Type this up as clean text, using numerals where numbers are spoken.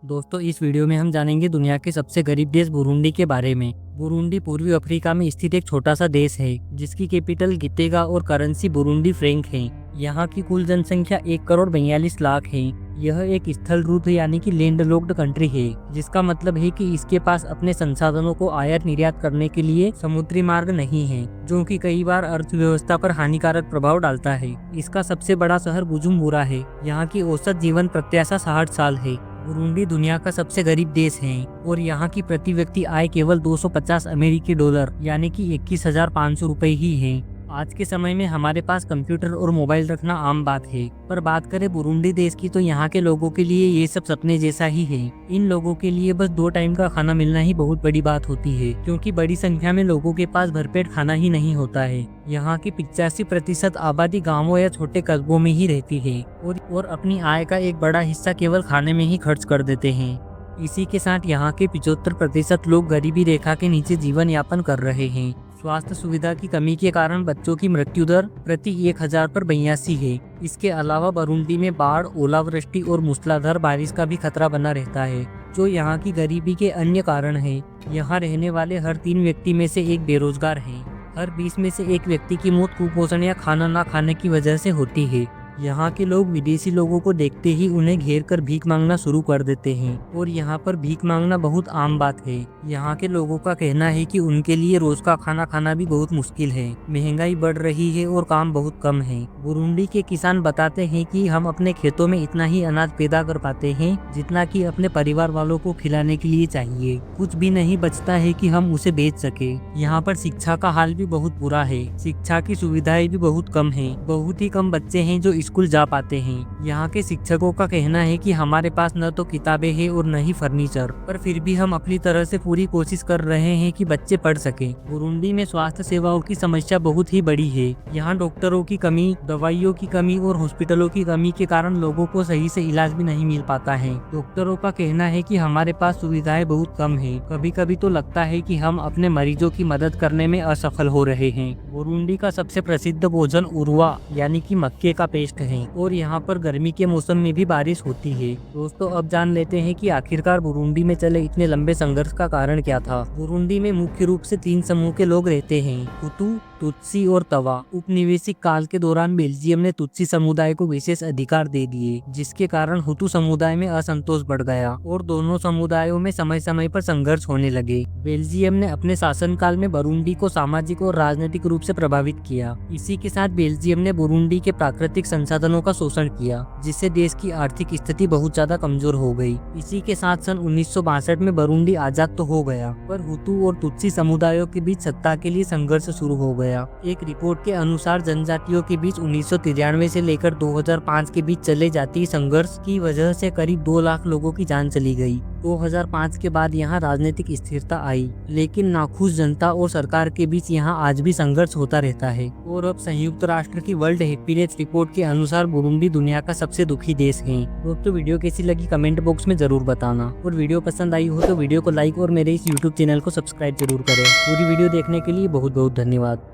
दोस्तों इस वीडियो में हम जानेंगे दुनिया के सबसे गरीब देश बुरुंडी के बारे में। बुरुंडी पूर्वी अफ्रीका में स्थित एक छोटा सा देश है जिसकी कैपिटल गितेगा और करेंसी बुरुंडी फ्रैंक है। यहाँ की कुल जनसंख्या 1,42,00,000 है। यह एक स्थल रूप यानी कि लैंडलॉक्ड कंट्री है, जिसका मतलब है कि इसके पास अपने संसाधनों को आयात निर्यात करने के लिए समुद्री मार्ग नहीं है, जो कि कई बार अर्थव्यवस्था पर हानिकारक प्रभाव डालता है। इसका सबसे बड़ा शहर बुजुम्बुरा है। यहाँ की औसत जीवन प्रत्याशा 60 साल है। बुरुंडी दुनिया का सबसे गरीब देश है और यहाँ की प्रति व्यक्ति आय केवल 250 अमेरिकी डॉलर यानी कि 21,500 रुपए ही है। आज के समय में हमारे पास कंप्यूटर और मोबाइल रखना आम बात है, पर बात करें बुरुंडी देश की तो यहाँ के लोगों के लिए ये सब सपने जैसा ही है। इन लोगों के लिए बस 2 टाइम का खाना मिलना ही बहुत बड़ी बात होती है, क्योंकि बड़ी संख्या में लोगों के पास भरपेट खाना ही नहीं होता है। यहाँ की 85% आबादी गाँवों या छोटे कस्बों में ही रहती है और अपनी आय का एक बड़ा हिस्सा केवल खाने में ही खर्च कर देते हैं। इसी के साथ यहाँ के 75% लोग गरीबी रेखा के नीचे जीवन यापन कर रहे हैं। स्वास्थ्य सुविधा की कमी के कारण बच्चों की मृत्यु दर प्रति 1,000 पर 82 है। इसके अलावा बुरुंडी में बाढ़, ओलावृष्टि और मूसलाधार बारिश का भी खतरा बना रहता है, जो यहाँ की गरीबी के अन्य कारण है। यहाँ रहने वाले हर 3 व्यक्ति में से एक बेरोजगार है। हर 20 में से एक व्यक्ति की मौत कुपोषण या खाना ना खाने की वजह से होती है। यहाँ के लोग विदेशी लोगों को देखते ही उन्हें घेर कर भीख मांगना शुरू कर देते हैं और यहाँ पर भीख मांगना बहुत आम बात है। यहाँ के लोगों का कहना है कि उनके लिए रोज का खाना खाना भी बहुत मुश्किल है। महंगाई बढ़ रही है और काम बहुत कम है। बुरुंडी के किसान बताते हैं कि हम अपने खेतों में इतना ही अनाज पैदा कर पाते हैं जितना कि अपने परिवार वालों को खिलाने के लिए चाहिए। कुछ भी नहीं बचता है कि हम उसे बेच सके। यहाँ पर शिक्षा का हाल भी बहुत बुरा है। शिक्षा की सुविधाएं भी बहुत कम है। बहुत ही कम बच्चे हैं जो स्कूल जा पाते हैं। यहाँ के शिक्षकों का कहना है कि हमारे पास न तो किताबें हैं और न ही फर्नीचर, पर फिर भी हम अपनी तरह से पूरी कोशिश कर रहे हैं कि बच्चे पढ़ सकें। बुरुंडी में स्वास्थ्य सेवाओं की समस्या बहुत ही बड़ी है। यहाँ डॉक्टरों की कमी, दवाइयों की कमी और हॉस्पिटलों की कमी के कारण लोगों को सही से इलाज भी नहीं मिल पाता है। डॉक्टरों का कहना है कि हमारे पास सुविधाएं बहुत कम है। कभी कभी तो लगता है कि हम अपने मरीजों की मदद करने में असफल हो रहे हैं। बुरुंडी का सबसे प्रसिद्ध भोजन उरुआ यानी कि मक्के का पेस्ट है और यहाँ पर गर्मी के मौसम में भी बारिश होती है। दोस्तों अब जान लेते हैं कि आखिरकार बुरुंडी में चले इतने लंबे संघर्ष का कारण क्या था। बुरुंडी में मुख्य रूप से 3 समूह के लोग रहते हैं, हुतू, तुत्सी और तवा। उपनिवेशिक काल के दौरान बेल्जियम ने तुत्सी समुदाय को विशेष अधिकार दे दिए, जिसके कारण हुतू समुदाय में असंतोष बढ़ गया और दोनों समुदायों में समय समय पर संघर्ष होने लगे। बेल्जियम ने अपने शासनकाल में बुरुंडी को सामाजिक और राजनीतिक रूप से प्रभावित किया। इसी के साथ बेल्जियम ने बुरुंडी के प्राकृतिक संसाधनों का शोषण किया, जिससे देश की आर्थिक स्थिति बहुत ज्यादा कमजोर हो गई। इसी के साथ सन 1962 में बुरुंडी आजाद तो हो गया, पर हुतू और तुत्सी समुदायों के बीच सत्ता के लिए संघर्ष शुरू हो गया। एक रिपोर्ट के अनुसार जनजातियों के बीच 1993 से लेकर 2005 के बीच चले जाती संघर्ष की वजह से करीब 2 लाख लोगों की जान चली गई। 2005 के बाद यहाँ राजनीतिक स्थिरता आई, लेकिन नाखुश जनता और सरकार के बीच यहाँ आज भी संघर्ष होता रहता है। और अब संयुक्त राष्ट्र की वर्ल्ड हैप्पीनेस रिपोर्ट के अनुसार बुरुंडी दुनिया का सबसे दुखी देश है। दोस्तों वीडियो कैसी लगी कमेंट बॉक्स में जरूर बताना, और वीडियो पसंद आई हो तो वीडियो को लाइक और मेरे इस यूट्यूब चैनल को सब्सक्राइब जरूर करें। पूरी वीडियो देखने के लिए बहुत बहुत धन्यवाद।